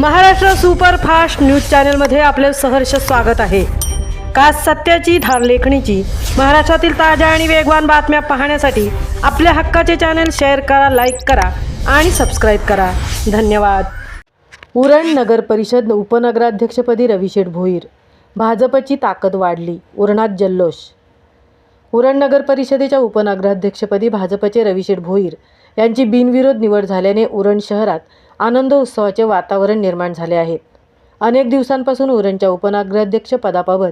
Maharashtra superfast news चॅनलमध्ये आपले सहर्ष स्वागत आहे। खास सत्याची धार लेखणीची महाराष्ट्रातील ताज्या आणि वेगवान बातम्या पाहण्यासाठी आपल्या हक्काचे चॅनल शेअर करा, लाईक करा आणि सबस्क्राईब करा। धन्यवाद। उरण नगर परिषद उपनगराध्यक्षपदी रविशेठ भोईर। भाजपची ताकद वाढली, उरणात जल्लोष। उरण नगर परिषदेच्या उपनगराध्यक्षपदी भाजपचे रविशेठ भोईर यांची बिनविरोध निवड झाल्याने उरण शहरात आनंदोत्सवाचे वातावरण निर्माण झाले आहे। अनेक दिवसांपासून उरणच्या उपनगराध्यक्ष पदाबाबत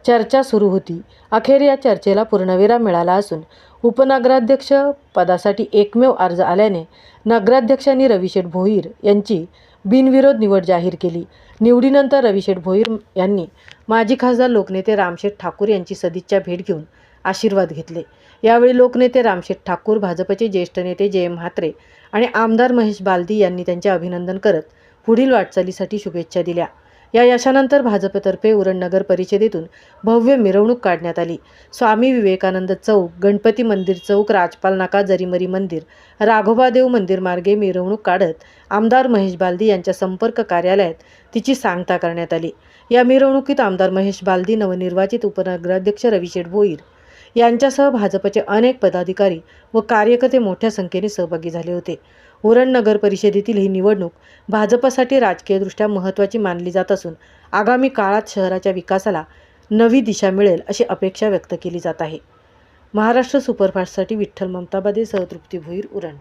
चर्चा सुरू होती। अखेर या चर्चेला पूर्णविराम मिळाला असून उपनगराध्यक्ष पदासाठी एकमेव अर्ज आल्याने नगराध्यक्षांनी रविशेठ भोईर यांची बिनविरोध निवड जाहीर केली। निवडीनंतर रविशेठ भोईर यांनी माजी खासदार लोकनेते रामशेठ ठाकूर यांची सदिच्छा भेट घेऊन आशीर्वाद घेतले। यावेळी लोकनेते रामशेठ ठाकूर, भाजपचे ज्येष्ठ नेते जयम म्हात्रे आणि आमदार महेश बालदी यांनी त्यांचे अभिनंदन करत पुढील वाटचालीसाठी शुभेच्छा दिल्या। या यशानंतर भाजपतर्फे उरण नगर परिषदेतून भव्य मिरवणूक काढण्यात आली। स्वामी विवेकानंद चौक, गणपती मंदिर चौक, राजपाल नाका, जरीमरी मंदिर, राघोबादेव मंदिर मार्गे मिरवणूक काढत आमदार महेश बालदी यांच्या संपर्क कार्यालयात तिची सांगता करण्यात आली। या मिरवणुकीत आमदार महेश बालदी, नवनिर्वाचित उपनगराध्यक्ष रविशेठ भोईर यांच्यासह भाजपचे अनेक पदाधिकारी व कार्यकर्ते मोठ्या संख्येने सहभागी झाले होते। उरण नगर परिषदेतील ही निवडणूक भाजपसाठी राजकीयदृष्ट्या महत्त्वाची मानली जात असून आगामी काळात शहराच्या विकासाला नवी दिशा मिळेल अशी अपेक्षा व्यक्त केली जात आहे। महाराष्ट्र सुपरफास्टसाठी विठ्ठल ममताबादेसह तृप्ती भोईर, उरण।